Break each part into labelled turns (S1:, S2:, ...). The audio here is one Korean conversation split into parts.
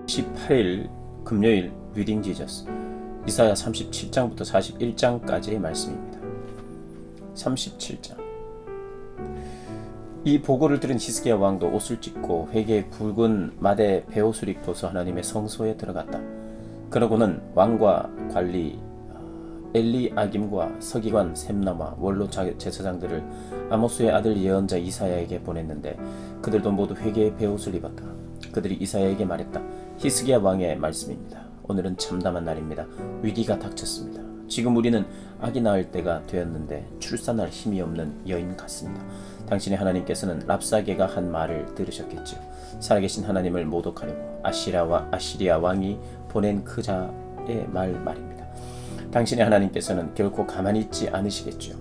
S1: 18일 금요일 리딩 지저스 이사야 37장부터 41장까지의 말씀입니다. 37장. 이 보고를 들은 히스기야 왕도 옷을 찢고 회개의 굵은 마대 베옷을 입고서 하나님의 성소에 들어갔다. 그러고는 왕과 관리 엘리아김과 서기관 셈나와 원로 제사장들을 아모스의 아들 예언자 이사야에게 보냈는데 그들도 모두 회개의 베옷을 입었다. 그들이 이사야에게 말했다. 히스기야 왕의 말씀입니다. 오늘은 참담한 날입니다. 위기가 닥쳤습니다. 지금 우리는 아기 낳을 때가 되었는데 출산할 힘이 없는 여인 같습니다. 당신의 하나님께서는 랍사게가 한 말을 들으셨겠지요. 살아계신 하나님을 모독하려고 아시리아 왕이 보낸 그 자의 말입니다. 당신의 하나님께서는 결코 가만히 있지 않으시겠지요.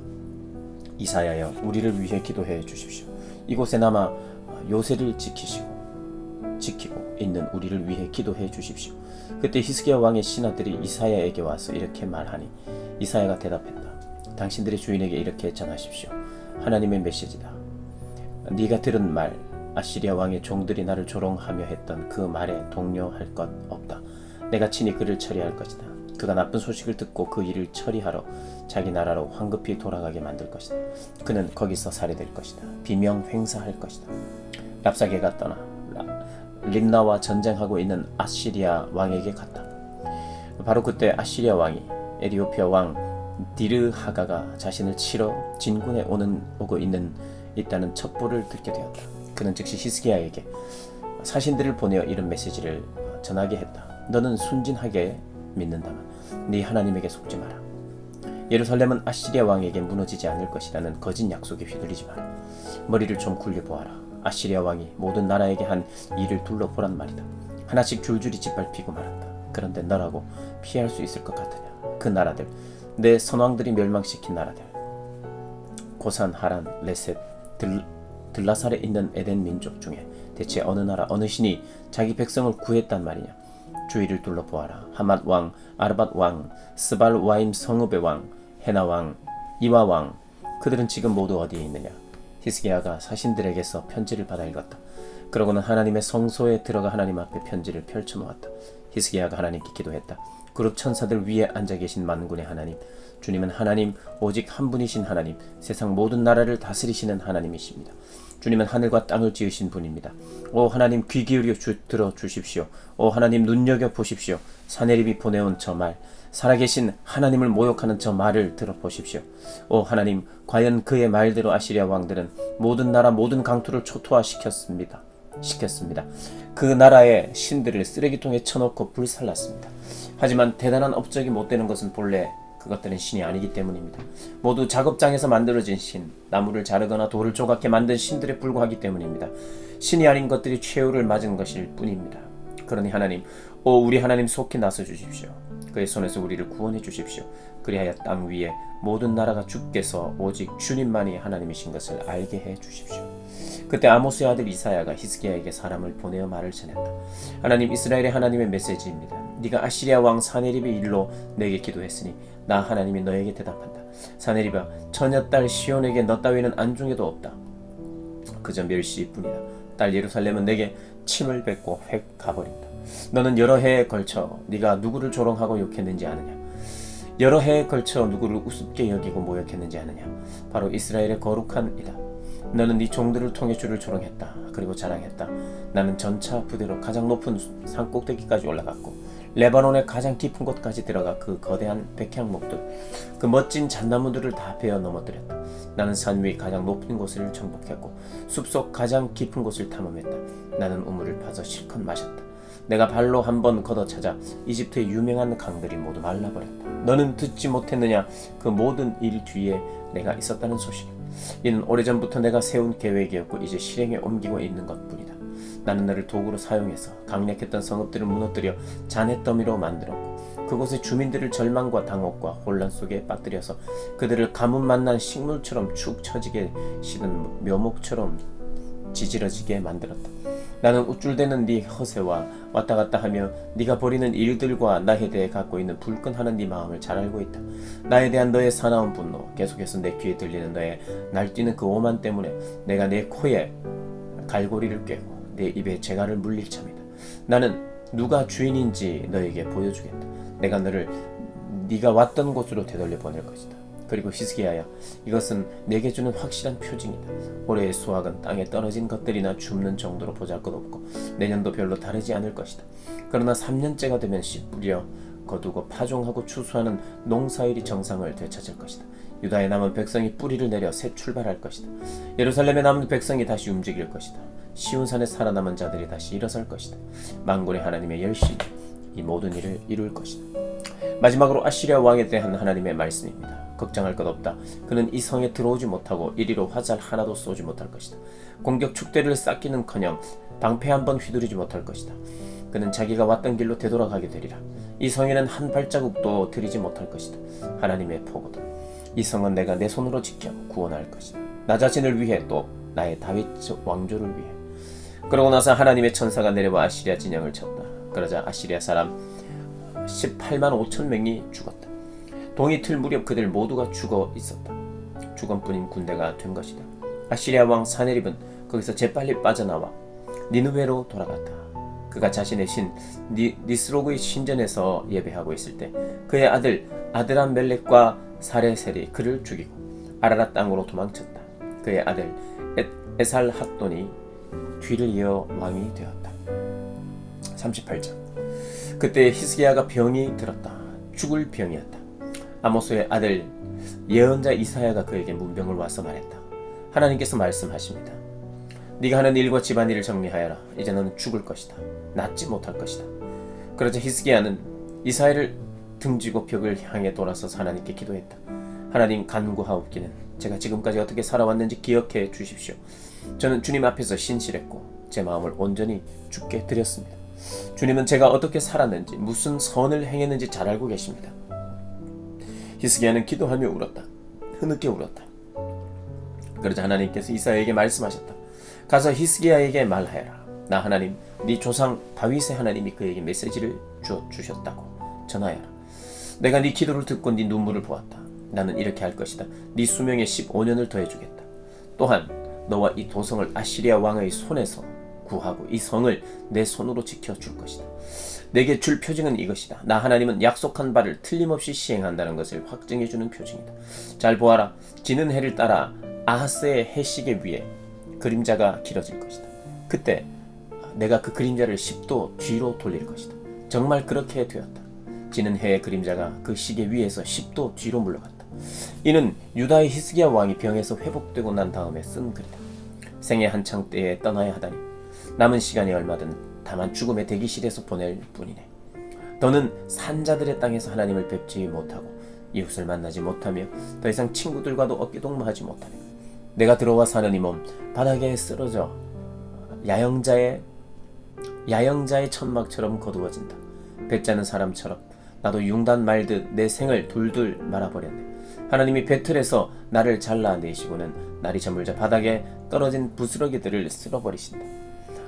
S1: 이사야여, 우리를 위해 기도해 주십시오. 이곳에 남아 요새를 지키고 있는 우리를 위해 기도해 주십시오. 그때 히스기야 왕의 신하들이 이사야에게 와서 이렇게 말하니 이사야가 대답했다. 당신들의 주인에게 이렇게 전하십시오. 하나님의 메시지다. 네가 들은 말, 아시리아 왕의 종들이 나를 조롱하며 했던 그 말에 동료할 것 없다. 내가 친히 그를 처리할 것이다. 그가 나쁜 소식을 듣고 그 일을 처리하러 자기 나라로 황급히 돌아가게 만들 것이다. 그는 거기서 살해될 것이다. 비명 횡사할 것이다. 랍사게가 떠나 림나와 전쟁하고 있는 아시리아 왕에게 갔다. 바로 그때 아시리아 왕이 에티오피아 왕 디르하가가 자신을 치러 진군에 오고 있다는 첩보를 듣게 되었다. 그는 즉시 히스기야에게 사신들을 보내어 이런 메시지를 전하게 했다. 너는 순진하게 믿는다면 네 하나님에게 속지 마라. 예루살렘은 아시리아 왕에게 무너지지 않을 것이라는 거짓 약속에 휘둘리지 마라. 머리를 좀 굴려보아라. 아시리아 왕이 모든 나라에게 한 일을 둘러보란 말이다. 하나씩 줄줄이 짓밟히고 말았다. 그런데 너라고 피할 수 있을 것 같으냐? 그 나라들, 내 선왕들이 멸망시킨 나라들, 고산, 하란, 레셋, 들라살에 있는 에덴 민족 중에 대체 어느 나라, 어느 신이 자기 백성을 구했단 말이냐? 주위를 둘러보아라. 하맛 왕, 아르밧 왕, 스발 와임 성읍의 왕, 헤나 왕, 이와 왕, 그들은 지금 모두 어디에 있느냐? 히스기야가 사신들에게서 편지를 받아 읽었다. 그러고는 하나님의 성소에 들어가 하나님 앞에 편지를 펼쳐놓았다. 히스기야가 하나님께 기도했다. 그룹 천사들 위에 앉아 계신 만군의 하나님, 주님은 하나님, 오직 한 분이신 하나님, 세상 모든 나라를 다스리시는 하나님이십니다. 주님은 하늘과 땅을 지으신 분입니다. 오 하나님, 귀 기울여 들어주십시오. 오 하나님, 눈여겨보십시오. 사내립이 보내온 저 말, 살아계신 하나님을 모욕하는 저 말을 들어보십시오. 오 하나님, 과연 그의 말대로 아시리아 왕들은 모든 나라 모든 강토를 초토화시켰습니다. 그 나라의 신들을 쓰레기통에 쳐놓고 불살랐습니다. 하지만 대단한 업적이 못 되는 것은 본래 그것들은 신이 아니기 때문입니다. 모두 작업장에서 만들어진 신, 나무를 자르거나 돌을 조각해 만든 신들에 불과하기 때문입니다. 신이 아닌 것들이 최후를 맞은 것일 뿐입니다. 그러니 하나님, 오 우리 하나님 속히 나서 주십시오. 그의 손에서 우리를 구원해 주십시오. 그리하여 땅 위에 모든 나라가 주께서 오직 주님만이 하나님이신 것을 알게 해 주십시오. 그때 아모스의 아들 이사야가 히스기야에게 사람을 보내어 말을 전했다. 하나님, 이스라엘의 하나님의 메시지입니다. 네가 아시리아 왕 사네립의 일로 내게 기도했으니 나 하나님이 너에게 대답한다. 사네립아, 처녀딸 시온에게 너 따위는 안중에도 없다. 그저 멸시뿐이다. 딸 예루살렘은 내게 침을 뱉고 획 가버린다. 너는 여러 해에 걸쳐 네가 누구를 조롱하고 욕했는지 아느냐? 여러 해에 걸쳐 누구를 우습게 여기고 모욕했는지 아느냐? 바로 이스라엘의 거룩한 이다. 너는 네 종들을 통해 주를 조롱했다. 그리고 자랑했다. 나는 전차 부대로 가장 높은 산꼭대기까지 올라갔고 레바논의 가장 깊은 곳까지 들어가 그 거대한 백향목들, 그 멋진 잣나무들을 다 베어 넘어뜨렸다. 나는 산 위 가장 높은 곳을 정복했고 숲속 가장 깊은 곳을 탐험했다. 나는 우물을 파서 실컷 마셨다. 내가 발로 한번 걷어차자 이집트의 유명한 강들이 모두 말라버렸다. 너는 듣지 못했느냐? 그 모든 일 뒤에 내가 있었다는 소식. 이는 오래전부터 내가 세운 계획이었고 이제 실행에 옮기고 있는 것뿐이다. 나는 너를 도구로 사용해서 강력했던 성읍들을 무너뜨려 잔해더미로 만들었고 그곳의 주민들을 절망과 당혹과 혼란 속에 빠뜨려서 그들을 가뭄 만난 식물처럼 축 처지게 시든 묘목처럼 지지러지게 만들었다. 나는 우쭐대는 네 허세와 왔다 갔다 하며 네가 벌이는 일들과 나에 대해 갖고 있는 불끈하는 네 마음을 잘 알고 있다. 나에 대한 너의 사나운 분노, 계속해서 내 귀에 들리는 너의 날뛰는 그 오만 때문에 내가 내 코에 갈고리를 꿰고 내 입에 재갈을 물릴 참이다. 나는 누가 주인인지 너에게 보여주겠다. 내가 너를 네가 왔던 곳으로 되돌려 보낼 것이다. 그리고 히스기야야, 이것은 내게 주는 확실한 표징이다. 올해의 수확은 땅에 떨어진 것들이나 줍는 정도로 보잘것없고 내년도 별로 다르지 않을 것이다. 그러나 3년째가 되면 씨 뿌려 거두고 파종하고 추수하는 농사일이 정상을 되찾을 것이다. 유다의 남은 백성이 뿌리를 내려 새 출발할 것이다. 예루살렘의 남은 백성이 다시 움직일 것이다. 시온산에 살아남은 자들이 다시 일어설 것이다. 만군의 하나님의 열심히 이 모든 일을 이룰 것이다. 마지막으로 아시리아 왕에 대한 하나님의 말씀입니다. 걱정할 것 없다. 그는 이 성에 들어오지 못하고 이리로 화살 하나도 쏘지 못할 것이다. 공격 축대를 쌓기는커녕 방패 한 번 휘두르지 못할 것이다. 그는 자기가 왔던 길로 되돌아가게 되리라. 이 성에는 한 발자국도 들이지 못할 것이다. 하나님의 포고다. 이 성은 내가 내 손으로 지켜 구원할 것이다. 나 자신을 위해 또 나의 다윗 왕조를 위해. 그러고 나서 하나님의 천사가 내려와 아시리아 진영을 쳤다. 그러자 아시리아 사람 18만 5천 명이 죽었다. 동이 틀 무렵 그들 모두가 죽어 있었다. 죽음뿐인 군대가 된 것이다. 아시리아 왕 사네립은 거기서 재빨리 빠져나와 니느웨로 돌아갔다. 그가 자신의 신 니스로그의 신전에서 예배하고 있을 때 그의 아들 아드람멜렉과 사레셀이 그를 죽이고 아라랏 땅으로 도망쳤다. 그의 아들 에살핫돈이 뒤를 이어 왕이 되었다. 38장. 그때 히스기야가 병이 들었다. 죽을 병이었다. 아모스의 아들 예언자 이사야가 그에게 문병을 와서 말했다. 하나님께서 말씀하십니다. 네가 하는 일과 집안일을 정리하여라. 이제 너는 죽을 것이다. 낫지 못할 것이다. 그러자 히스기야는 이사야를 등지고 벽을 향해 돌아서서 하나님께 기도했다. 하나님, 간구하옵기는 제가 지금까지 어떻게 살아왔는지 기억해 주십시오. 저는 주님 앞에서 신실했고 제 마음을 온전히 주께 드렸습니다. 주님은 제가 어떻게 살았는지 무슨 선을 행했는지 잘 알고 계십니다. 히스기야는 기도하며 울었다. 흐느껴 울었다. 그러자 하나님께서 이사야에게 말씀하셨다. 가서 히스기야에게 말하여라. 나 하나님, 네 조상 다윗의 하나님이 그에게 메시지를 주셨다고 전하여라. 내가 네 기도를 듣고 네 눈물을 보았다. 나는 이렇게 할 것이다. 네 수명에 15년을 더해주겠다. 또한 너와 이 도성을 아시리아 왕의 손에서 구하고 이 성을 내 손으로 지켜줄 것이다. 내게 줄 표징은 이것이다. 나 하나님은 약속한 바를 틀림없이 시행한다는 것을 확증해주는 표징이다. 잘 보아라. 지는 해를 따라 아하스의 해시계 위에 그림자가 길어질 것이다. 그때 내가 그 그림자를 10도 뒤로 돌릴 것이다. 정말 그렇게 되었다. 지는 해의 그림자가 그 시계 위에서 10도 뒤로 물러갔다. 이는 유다의 히스기야 왕이 병에서 회복되고 난 다음에 쓴 글이다. 생애 한창 때에 떠나야 하다니 남은 시간이 얼마든 다만 죽음의 대기실에서 보낼 뿐이네. 너는 산자들의 땅에서 하나님을 뵙지 못하고 이웃을 만나지 못하며 더 이상 친구들과도 어깨동무하지 못하며 내가 들어와 사는 이 몸 바닥에 쓰러져 야영자의 천막처럼 거두어진다. 배짜는 사람처럼 나도 융단 말듯 내 생을 둘둘 말아버렸네. 하나님이 배틀에서 나를 잘라내시고는 날이 저물자 바닥에 떨어진 부스러기들을 쓸어버리신다.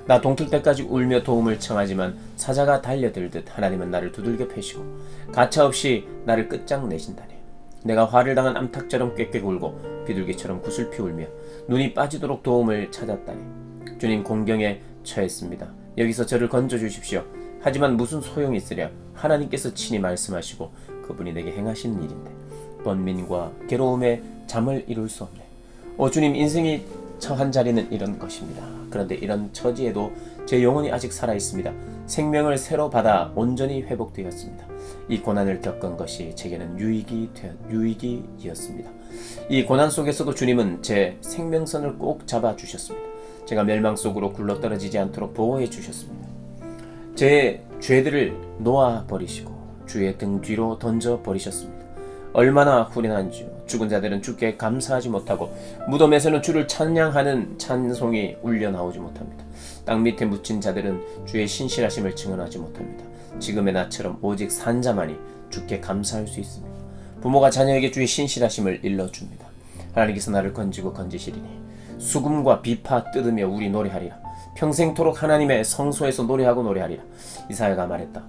S1: 나 동틀 때까지 울며 도움을 청하지만 사자가 달려들듯 하나님은 나를 두들겨 패시고 가차없이 나를 끝장내신다네. 내가 화를 당한 암탉처럼 꾀꾀 울고 비둘기처럼 구슬피 울며 눈이 빠지도록 도움을 찾았다네. 주님, 공경에 처했습니다. 여기서 저를 건져주십시오. 하지만 무슨 소용이 있으랴. 하나님께서 친히 말씀하시고 그분이 내게 행하시는 일인데 번민과 괴로움에 잠을 이룰 수 없네. 주님, 인생이 처한 자리는 이런 것입니다. 그런데 이런 처지에도 제 영혼이 아직 살아있습니다. 생명을 새로 받아 온전히 회복되었습니다. 이 고난을 겪은 것이 제게는 유익이었습니다. 이 고난 속에서도 주님은 제 생명선을 꼭 잡아주셨습니다. 제가 멸망 속으로 굴러떨어지지 않도록 보호해 주셨습니다. 제 죄들을 놓아버리시고 주의 등 뒤로 던져버리셨습니다. 얼마나 후련한지요. 죽은 자들은 주께 감사하지 못하고 무덤에서는 주를 찬양하는 찬송이 울려 나오지 못합니다. 땅 밑에 묻힌 자들은 주의 신실하심을 증언하지 못합니다. 지금의 나처럼 오직 산 자만이 주께 감사할 수 있습니다. 부모가 자녀에게 주의 신실하심을 일러줍니다. 하나님께서 나를 건지고 건지시리니 수금과 비파 뜯으며 우리 노래하리라. 평생토록 하나님의 성소에서 노래하고 노래하리라. 이사야가 말했다.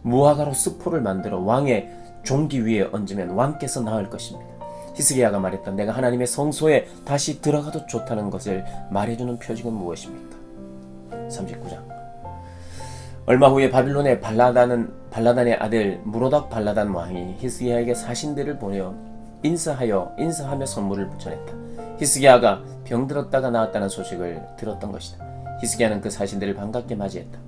S1: 무화과로 스포를 만들어 왕의 종기 위에 얹으면 왕께서 나을 것입니다. 히스기야가 말했다. 내가 하나님의 성소에 다시 들어가도 좋다는 것을 말해주는 표징은 무엇입니까? 39장. 얼마 후에 바빌론의 발라단의 아들 무로닥 발라단 왕이 히스기야에게 사신들을 보내어 인사하며 선물을 전했다. 히스기야가 병들었다가 나았다는 소식을 들었던 것이다. 히스기야는 그 사신들을 반갑게 맞이했다.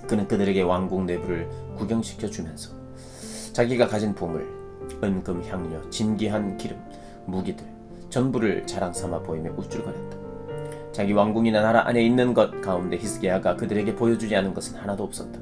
S1: 그는 그들에게 왕궁 내부를 구경시켜 주면서 자기가 가진 보물, 은금, 향료, 진귀한 기름, 무기들 전부를 자랑 삼아 보이며 우쭐거렸다. 자기 왕궁이나 나라 안에 있는 것 가운데 히스기야가 그들에게 보여주지 않은 것은 하나도 없었다.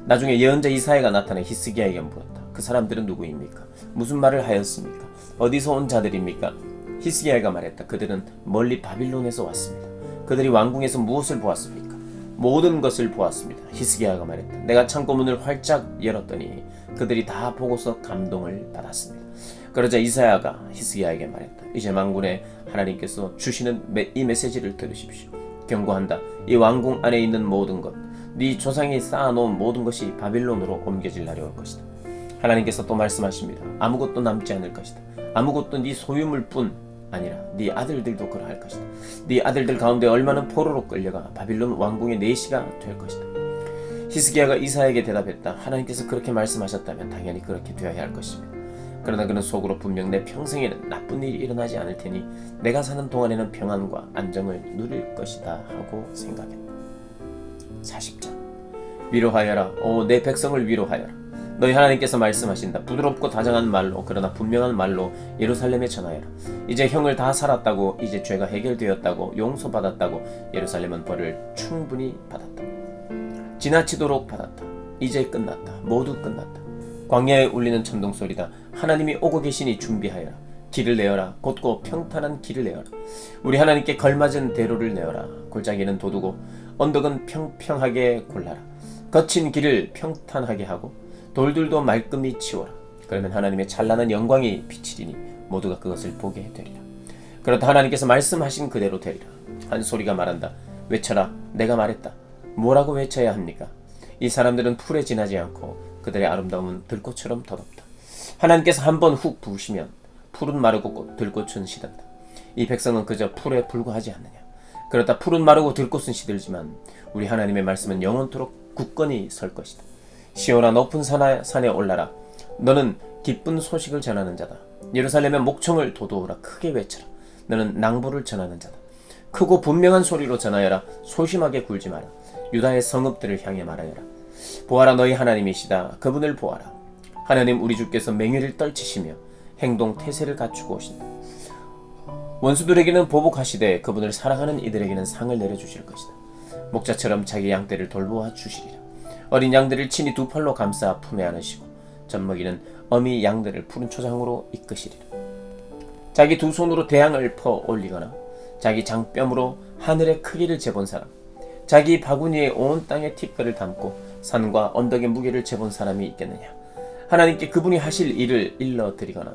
S1: 나중에 예언자 이사야가 나타나 히스기야에게 물었다. 그 사람들은 누구입니까? 무슨 말을 하였습니까? 어디서 온 자들입니까? 히스기야가 말했다. 그들은 멀리 바빌론에서 왔습니다. 그들이 왕궁에서 무엇을 보았습니까? 모든 것을 보았습니다. 히스기야가 말했다. 내가 창고문을 활짝 열었더니 그들이 다 보고서 감동을 받았습니다. 그러자 이사야가 히스기야에게 말했다. 이제 만군의 하나님께서 주시는 이 메시지를 들으십시오. 경고한다. 이 왕궁 안에 있는 모든 것, 네 조상이 쌓아놓은 모든 것이 바빌론으로 옮겨질 날이 올 것이다. 하나님께서 또 말씀하십니다. 아무것도 남지 않을 것이다. 아무것도 네 소유물뿐 아니라 네 아들들도 그러할 것이다. 네 아들들 가운데 얼마는 포로로 끌려가 바빌론 왕궁의 내시가 될 것이다. 히스기야가 이사야에게 대답했다. 하나님께서 그렇게 말씀하셨다면 당연히 그렇게 되어야 할 것입니다. 그러나 그는 속으로 분명 내 평생에는 나쁜 일이 일어나지 않을 테니 내가 사는 동안에는 평안과 안정을 누릴 것이다 하고 생각했다. 40장 위로하여라. 오 내 백성을 위로하여라. 너희 하나님께서 말씀하신다. 부드럽고 다정한 말로 그러나 분명한 말로 예루살렘에 전하여라. 이제 형을 다 살았다고, 이제 죄가 해결되었다고, 용서받았다고, 예루살렘은 벌을 충분히 받았다. 지나치도록 받았다. 이제 끝났다. 모두 끝났다. 광야에 울리는 천둥소리다. 하나님이 오고 계시니 준비하여라. 길을 내어라. 곧고 평탄한 길을 내어라. 우리 하나님께 걸맞은 대로를 내어라. 골짜기는 돋우고 언덕은 평평하게 골라라. 거친 길을 평탄하게 하고 돌들도 말끔히 치워라. 그러면 하나님의 찬란한 영광이 비치리니 모두가 그것을 보게 되리라. 그렇다 하나님께서 말씀하신 그대로 되리라. 한 소리가 말한다. 외쳐라. 내가 말했다. 뭐라고 외쳐야 합니까? 이 사람들은 풀에 지나지 않고 그들의 아름다움은 들꽃처럼 더덥다. 하나님께서 한번 훅 부으시면 풀은 마르고 들꽃은 시든다. 이 백성은 그저 풀에 불과하지 않느냐. 그렇다 풀은 마르고 들꽃은 시들지만 우리 하나님의 말씀은 영원토록 굳건히 설 것이다. 시온아 높은 산에 올라라. 너는 기쁜 소식을 전하는 자다. 예루살렘의 목청을 돋우어라. 크게 외쳐라. 너는 낭보를 전하는 자다. 크고 분명한 소리로 전하여라. 소심하게 굴지 마라. 유다의 성읍들을 향해 말하여라. 보아라 너희 하나님이시다. 그분을 보아라. 하나님 우리 주께서 맹위를 떨치시며 행동 태세를 갖추고 오신다. 원수들에게는 보복하시되 그분을 사랑하는 이들에게는 상을 내려주실 것이다. 목자처럼 자기 양떼를 돌보아 주시리라. 어린 양들을 친히 두 팔로 감싸 품에 안으시고 젖먹이는 어미 양들을 푸른 초장으로 이끄시리라. 자기 두 손으로 대양을 퍼 올리거나 자기 장뼘으로 하늘의 크기를 재본 사람, 자기 바구니에 온 땅의 티끌을 담고 산과 언덕의 무게를 재본 사람이 있겠느냐? 하나님께 그분이 하실 일을 일러드리거나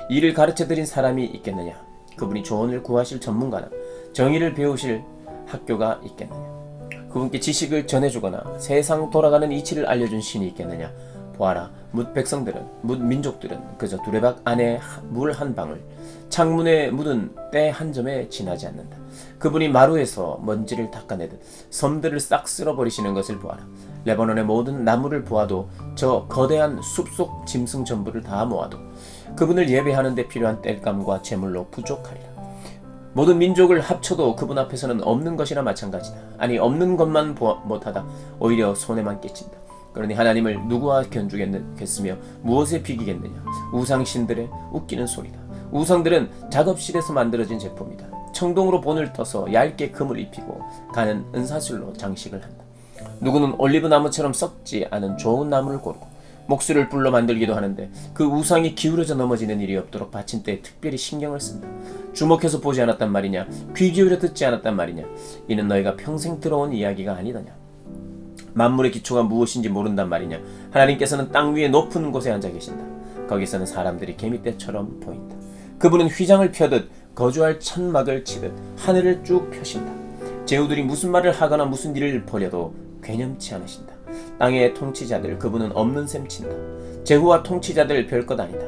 S1: 일을 가르쳐드린 사람이 있겠느냐? 그분이 조언을 구하실 전문가나 정의를 배우실 학교가 있겠느냐? 그분께 지식을 전해주거나 세상 돌아가는 이치를 알려준 신이 있겠느냐? 보아라, 뭇 백성들은, 뭇 민족들은 그저 두레박 안에 물 한 방울, 창문에 묻은 때 한 점에 지나지 않는다. 그분이 마루에서 먼지를 닦아내듯 섬들을 싹 쓸어버리시는 것을 보아라. 레바논의 모든 나무를 보아도 저 거대한 숲속 짐승 전부를 다 모아도 그분을 예배하는 데 필요한 땔감과 제물로 부족하리라. 모든 민족을 합쳐도 그분 앞에서는 없는 것이나 마찬가지다. 아니 없는 것만 못하다 오히려 손해만 끼친다. 그러니 하나님을 누구와 견주겠으며 무엇에 비기겠느냐. 우상신들의 웃기는 소리다. 우상들은 작업실에서 만들어진 제품이다. 청동으로 본을 떠서 얇게 금을 입히고 가는 은사슬로 장식을 한다. 누구는 올리브 나무처럼 썩지 않은 좋은 나무를 고르고 목수를 불러 만들기도 하는데 그 우상이 기울어져 넘어지는 일이 없도록 받침대에 특별히 신경을 쓴다. 주목해서 보지 않았단 말이냐? 귀 기울여 듣지 않았단 말이냐? 이는 너희가 평생 들어온 이야기가 아니더냐? 만물의 기초가 무엇인지 모른단 말이냐? 하나님께서는 땅 위에 높은 곳에 앉아 계신다. 거기서는 사람들이 개미떼처럼 보인다. 그분은 휘장을 펴듯 거주할 천막을 치듯 하늘을 쭉 펴신다. 제후들이 무슨 말을 하거나 무슨 일을 벌여도 괴념치 않으신다. 땅의 통치자들 그분은 없는 셈 친다. 제후와 통치자들 별것 아니다.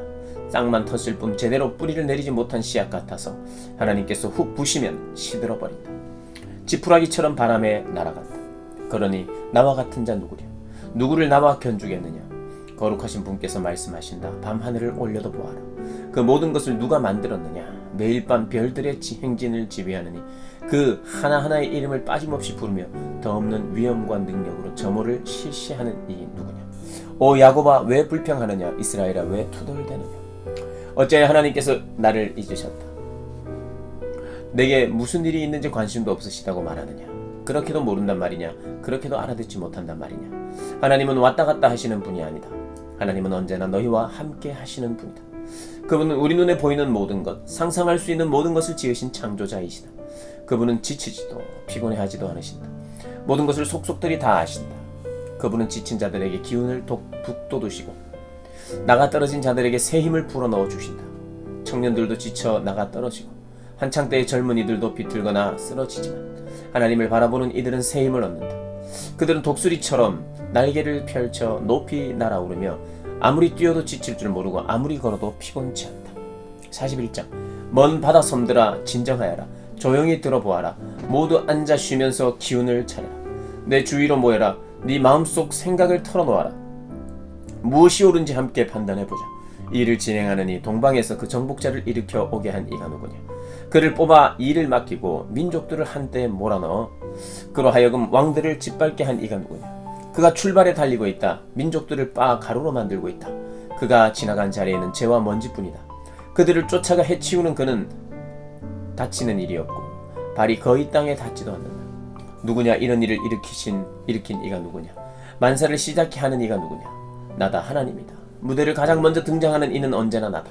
S1: 싹만 텄을 뿐 제대로 뿌리를 내리지 못한 씨앗 같아서 하나님께서 훅 부시면 시들어버린다. 지푸라기처럼 바람에 날아간다. 그러니 나와 같은 자 누구랴? 누구를 나와 견주겠느냐? 거룩하신 분께서 말씀하신다. 밤하늘을 올려도 보아라. 그 모든 것을 누가 만들었느냐? 매일 밤 별들의 행진을 지배하느니 그 하나하나의 이름을 빠짐없이 부르며 더 없는 위엄과 능력으로 점호를 실시하는 이 누구냐? 오 야곱아 왜 불평하느냐? 이스라엘아 왜 투덜대느냐? 어찌하여 하나님께서 나를 잊으셨다. 내게 무슨 일이 있는지 관심도 없으시다고 말하느냐? 그렇게도 모른단 말이냐? 그렇게도 알아듣지 못한단 말이냐? 하나님은 왔다 갔다 하시는 분이 아니다. 하나님은 언제나 너희와 함께 하시는 분이다. 그분은 우리 눈에 보이는 모든 것, 상상할 수 있는 모든 것을 지으신 창조자이시다. 그분은 지치지도 피곤해하지도 않으신다. 모든 것을 속속들이 다 아신다. 그분은 지친 자들에게 기운을 북돋우시고 나가 떨어진 자들에게 새 힘을 불어넣어 주신다. 청년들도 지쳐 나가 떨어지고 한창 때의 젊은이들도 비틀거나 쓰러지지만 하나님을 바라보는 이들은 새 힘을 얻는다. 그들은 독수리처럼 날개를 펼쳐 높이 날아오르며 아무리 뛰어도 지칠 줄 모르고 아무리 걸어도 피곤치 않다. 41장 먼 바다 섬들아 진정하여라. 조용히 들어보아라. 모두 앉아 쉬면서 기운을 차려라. 내 주위로 모여라. 네 마음속 생각을 털어놓아라. 무엇이 옳은지 함께 판단해보자. 이 일을 진행하는 이 동방에서 그 정복자를 일으켜 오게 한 이가 누구냐? 그를 뽑아 일을 맡기고 민족들을 한때에 몰아넣어 그로 하여금 왕들을 짓밟게 한 이가 누구냐? 그가 출발에 달리고 있다. 민족들을 빻아 가루로 만들고 있다. 그가 지나간 자리에는 재와 먼지뿐이다. 그들을 쫓아가 해치우는 그는 다치는 일이 없고 발이 거의 땅에 닿지도 않는다. 누구냐? 이런 일을 일으킨 이가 누구냐? 만사를 시작해 하는 이가 누구냐? 나다. 하나님이다. 무대를 가장 먼저 등장하는 이는 언제나 나다.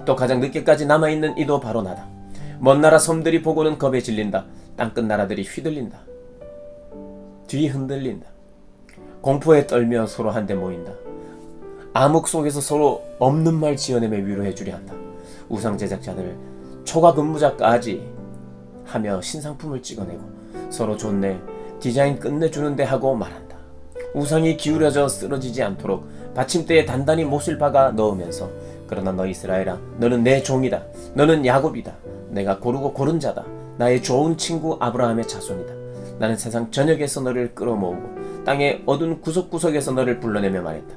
S1: 또 가장 늦게까지 남아있는 이도 바로 나다. 먼 나라 섬들이 보고는 겁에 질린다. 땅끝 나라들이 휘둘린다. 뒤 흔들린다. 공포에 떨며 서로 한데 모인다. 암흑 속에서 서로 없는 말 지어내며 위로해 주려 한다. 우상 제작자들 초과 근무자까지 하며 신상품을 찍어내고 서로 좋네 디자인 끝내주는데 하고 말한다. 우상이 기울여져 쓰러지지 않도록 받침대에 단단히 못을 박아 넣으면서 그러나 너 이스라엘아 너는 내 종이다. 너는 야곱이다. 내가 고르고 고른 자다. 나의 좋은 친구 아브라함의 자손이다. 나는 세상 전역에서 너를 끌어모으고 땅의 어두운 구석구석에서 너를 불러내며 말했다.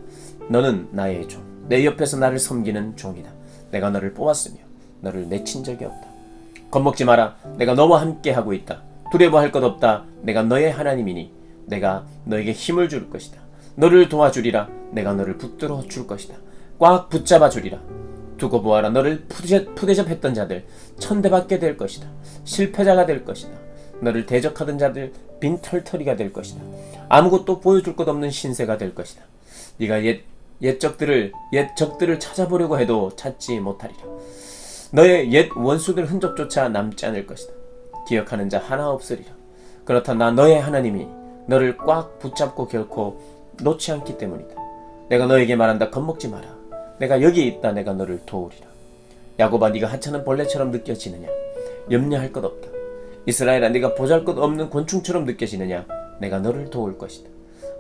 S1: 너는 나의 종, 내 옆에서 나를 섬기는 종이다. 내가 너를 뽑았으며 너를 내친 적이 없다. 겁먹지 마라. 내가 너와 함께 하고 있다. 두려워할 것 없다. 내가 너의 하나님이니 내가 너에게 힘을 줄 것이다. 너를 도와주리라. 내가 너를 붙들어 줄 것이다. 꽉 붙잡아 주리라. 두고 보아라. 너를 푸대접했던 자들 천대받게 될 것이다. 실패자가 될 것이다. 너를 대적하던 자들 빈털터리가 될 것이다. 아무것도 보여줄 것 없는 신세가 될 것이다. 네가 옛 적들을 찾아보려고 해도 찾지 못하리라. 너의 옛 원수들 흔적조차 남지 않을 것이다. 기억하는 자 하나 없으리라. 그렇다 나 너의 하나님이 너를 꽉 붙잡고 결코 놓지 않기 때문이다. 내가 너에게 말한다. 겁먹지 마라. 내가 여기 있다. 내가 너를 도우리라. 야곱아 네가 하찮은 벌레처럼 느껴지느냐? 염려할 것 없다. 이스라엘아 네가 보잘것없는 곤충처럼 느껴지느냐? 내가 너를 도울 것이다.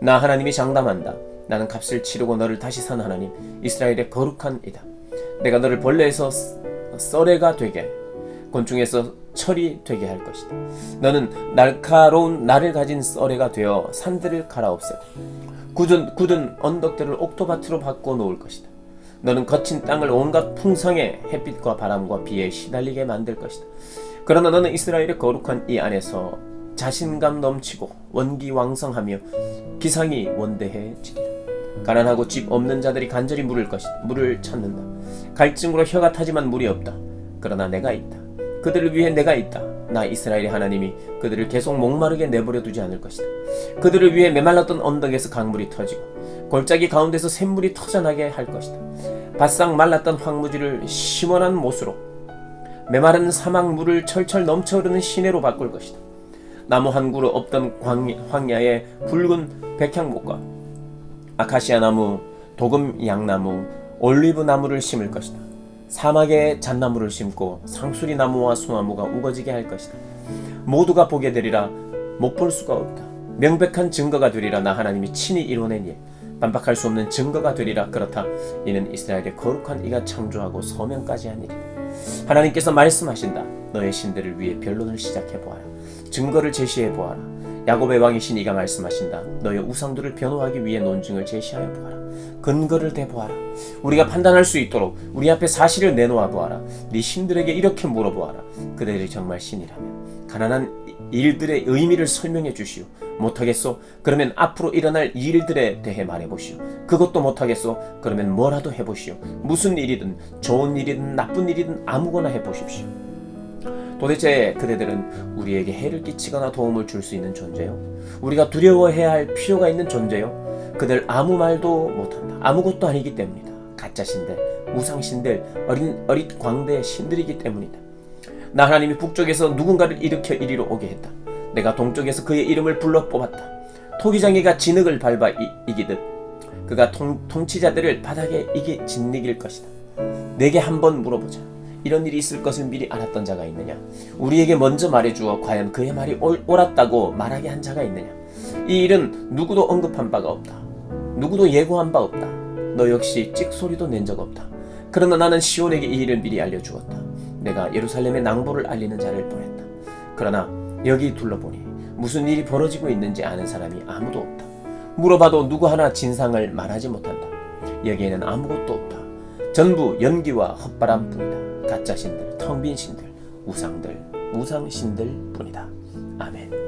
S1: 나 하나님이 장담한다. 나는 값을 치르고 너를 다시 산 하나님 이스라엘의 거룩한 이다. 내가 너를 벌레에서 썰애가 되게 곤충에서 철이 되게 할 것이다. 너는 날카로운 날을 가진 썰애가 되어 산들을 갈아엎으고 굳은 언덕들을 옥토밭으로 바꿔 놓을 것이다. 너는 거친 땅을 온갖 풍성의 햇빛과 바람과 비에 시달리게 만들 것이다. 그러나 너는 이스라엘의 거룩한 이 안에서 자신감 넘치고 원기왕성하며 기상이 원대해지리라. 가난하고 집 없는 자들이 간절히 물을 찾는다. 갈증으로 혀가 타지만 물이 없다. 그러나 내가 있다. 그들을 위해 내가 있다. 나 이스라엘의 하나님이 그들을 계속 목마르게 내버려 두지 않을 것이다. 그들을 위해 메말랐던 언덕에서 강물이 터지고 골짜기 가운데서 샘물이 터져나게 할 것이다. 바싹 말랐던 황무지를 시원한 못으로 메마른 사막 물을 철철 넘쳐흐르는 시내로 바꿀 것이다. 나무 한 그루 없던 황야에 붉은 백향목과 아카시아 나무, 도금 양나무, 올리브 나무를 심을 것이다. 사막에 잣나무를 심고 상수리 나무와 소나무가 우거지게 할 것이다. 모두가 보게 되리라. 못 볼 수가 없다. 명백한 증거가 되리라. 나 하나님이 친히 이뤄낸 일, 반박할 수 없는 증거가 되리라. 그렇다. 이는 이스라엘의 거룩한 이가 창조하고 서명까지 한 일이다. 하나님께서 말씀하신다. 너의 신들을 위해 변론을 시작해 보아라. 증거를 제시해 보아라. 야곱의 왕이신 이가 말씀하신다. 너의 우상들을 변호하기 위해 논증을 제시하여 보아라. 근거를 대보아라. 우리가 판단할 수 있도록 우리 앞에 사실을 내놓아 보아라. 네 신들에게 이렇게 물어보아라. 그들이 정말 신이라면 가난한 일들의 의미를 설명해 주시오. 못하겠소? 그러면 앞으로 일어날 일들에 대해 말해보시오. 그것도 못하겠소? 그러면 뭐라도 해보시오. 무슨 일이든 좋은 일이든 나쁜 일이든 아무거나 해보십시오. 도대체 그대들은 우리에게 해를 끼치거나 도움을 줄 수 있는 존재요? 우리가 두려워해야 할 필요가 있는 존재요? 그들 아무 말도 못한다. 아무것도 아니기 때문이다. 가짜신들, 우상신들, 어릿 광대의 신들이기 때문이다. 나 하나님이 북쪽에서 누군가를 일으켜 이리로 오게 했다. 내가 동쪽에서 그의 이름을 불러 뽑았다. 토기장이가 진흙을 밟아 이기듯 그가 통치자들을 바닥에 짓이길 것이다. 내게 한번 물어보자. 이런 일이 있을 것을 미리 알았던 자가 있느냐? 우리에게 먼저 말해주어 과연 그의 말이 옳았다고 말하게 한 자가 있느냐? 이 일은 누구도 언급한 바가 없다. 누구도 예고한 바 없다. 너 역시 찍소리도 낸 적 없다. 그러나 나는 시온에게 이 일을 미리 알려주었다. 내가 예루살렘의 낭보를 알리는 자를 보냈다. 그러나 여기 둘러보니 무슨 일이 벌어지고 있는지 아는 사람이 아무도 없다. 물어봐도 누구 하나 진상을 말하지 못한다. 여기에는 아무것도 없다. 전부 연기와 헛바람뿐이다. 가짜신들, 텅빈 신들, 우상신들 뿐이다. 아멘.